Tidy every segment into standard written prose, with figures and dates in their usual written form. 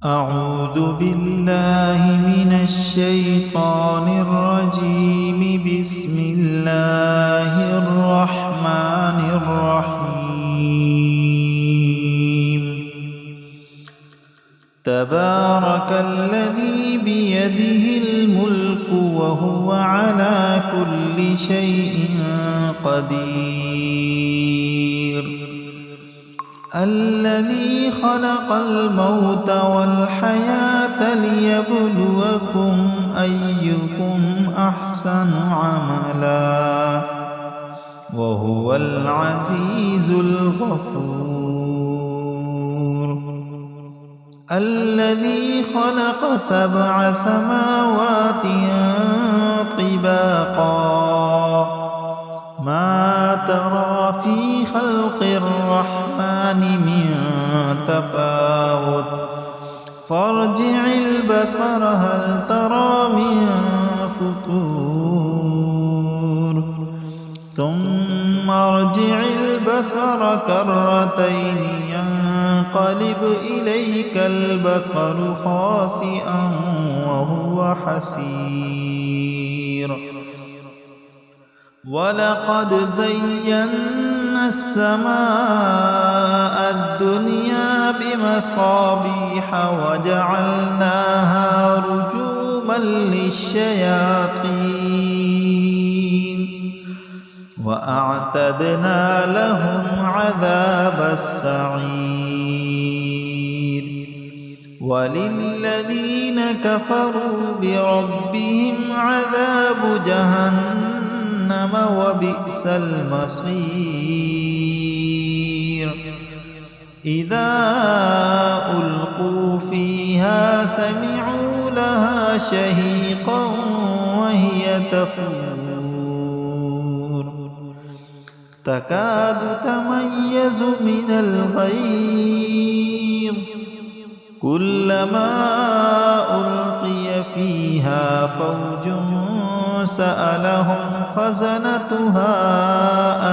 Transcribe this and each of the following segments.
أعوذ بالله من الشيطان الرجيم. بسم الله الرحمن الرحيم. تبارك الذي بيده الملك وهو على كل شيء قدير. الذي خلق الموت والحياة ليبلوكم أيكم أحسن عملا وهو العزيز الغفور. الذي خلق 7 سماوات طباقا ما ترى في خلق الرحمن من تفاوت فارجع البصر هل ترى من فطور ثم ارجع البصر كرتين ينقلب إليك البصر خاسئا وهو حسير. ولقد زينا السماء الدنيا بمصابيح وجعلناها رجوما للشياطين وأعتدنا لهم عذاب السعير. وللذين كفروا بربهم عذاب جهنم وبئس المصير. إذا ألقوا فيها سمعوا لها شهيقا وهي تفور تكاد تميز من الغيظ كلما ألقي فيها فوج سألهم خزنتها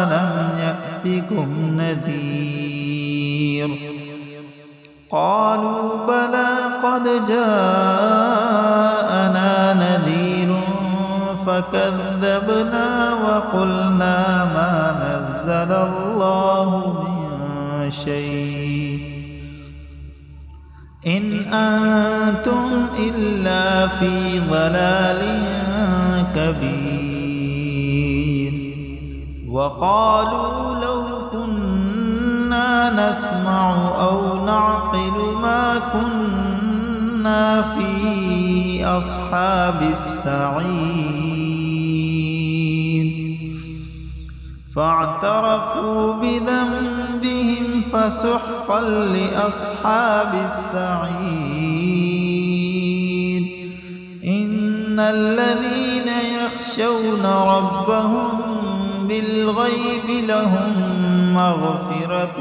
ألم يأتكم نذير قالوا بلى قد جاءنا نذير فكذبنا وقلنا ما نزل الله من شيء إن أنتم إلا في ضلال كبير. وقالوا لو كنا نسمع أو نعقل ما كنا في أصحاب السعير. فاعترفوا بذنبهم فسحقا لأصحاب السعير. إن الذين يخشون ربهم بالغيب لهم مغفرة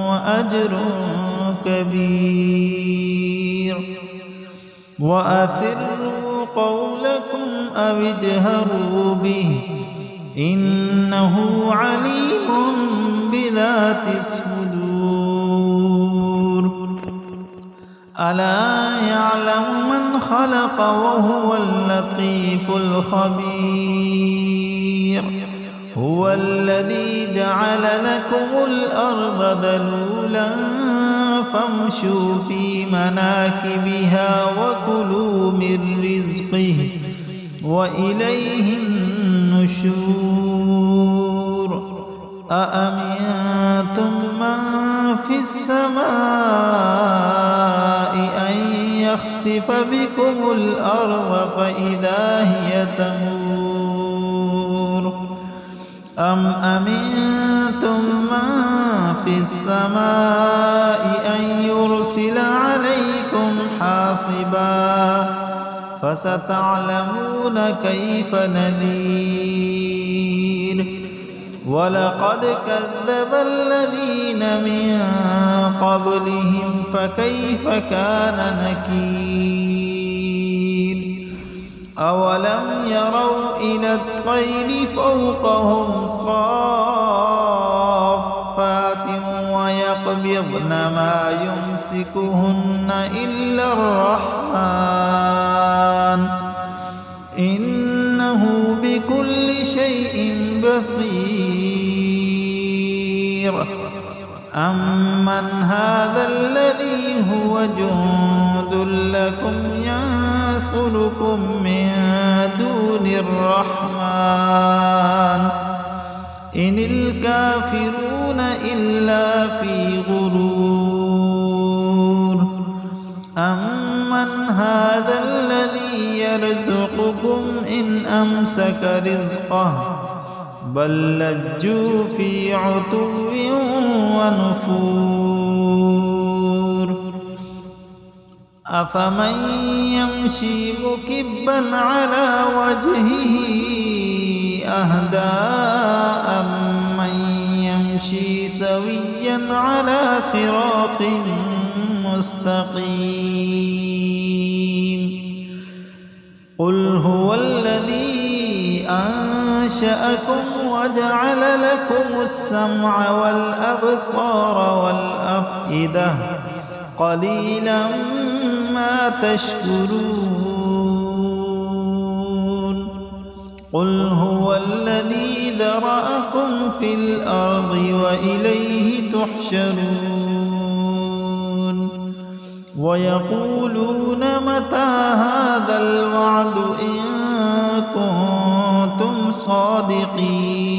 وأجر كبير. وأسروا قولكم أو اجهروا به إنه عليم بذات الصدور. ألا يعلم من خلق وهو اللطيف الخبير. هو الذي جعل لكم الأرض ذلولا فامشوا في مناكبها وكلوا من رزقه وإليه النشور. أأمنتم من في السماء أن يخسف بكم الأرض فإذا هي تمور أم أمنتم من في السماء أن يرسل عليكم حاصبا فستعلمون كيف نذير. ولقد كذب الذين من قبلهم فكيف كان نكير. أولم يروا إلى الطير فوقهم صافات ويقبضن يقبضن ما يمسكهن إلا الرحمن إنه بكل شيء بصير أمن هذا الذي هو جند لكم ينصركم من دون الرحمن إن الكافرون إلا في غرور أمن هذا الذي يرزقكم إن أمسك رزقه بل لجوا في عتو ونفور أفمن يمشي مكبا على وجهه أهدى أمن يمشي سويا على صراط مستقيم قل هو الذي أنشأكم وجعل لكم السمع والأبصار والأفئدة قليلا ما تشكرون قل هو الذي ذرأكم في الأرض وإليه تحشرون ويقولون متى هذا الوعد إن كنتم صادقين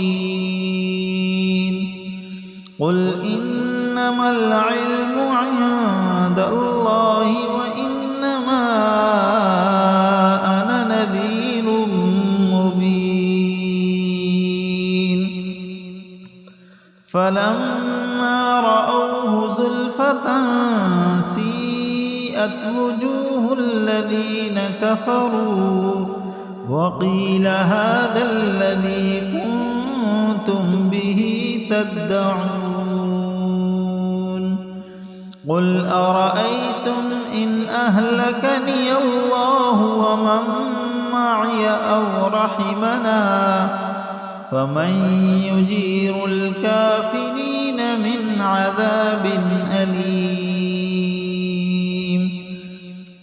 قل إنما العلم عند الله وإنما أنا نذير مبين فلما رأوه زلفة سيئت وجوه الذين كفروا وقيل هذا الذي كنتم به تدعون قل أرأيتم إن أهلكني الله ومن معي أو رحمنا فمن يجير الكافرين من عذاب أليم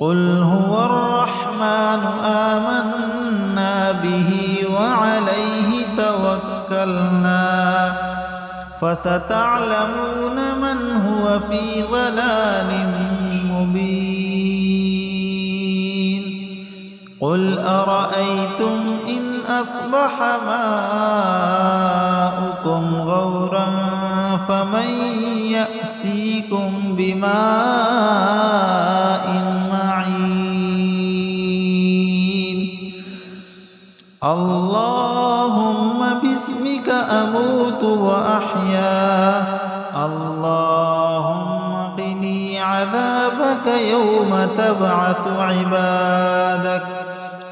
قل هو الرحمن آمنا به وعليه توكلنا فستعلمون من هو في ضلال مبين قل أرأيتم إن أصبح ماؤكم غورا فمن يأتيكم بماء معين اللهم باسمك أموت وأحيا اللهم قني عذابك يوم تبعث عبادك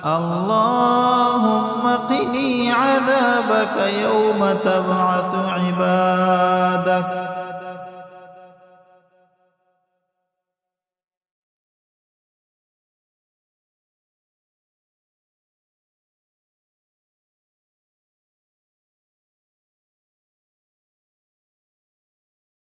اللهم قني عذابك يوم تبعث عبادك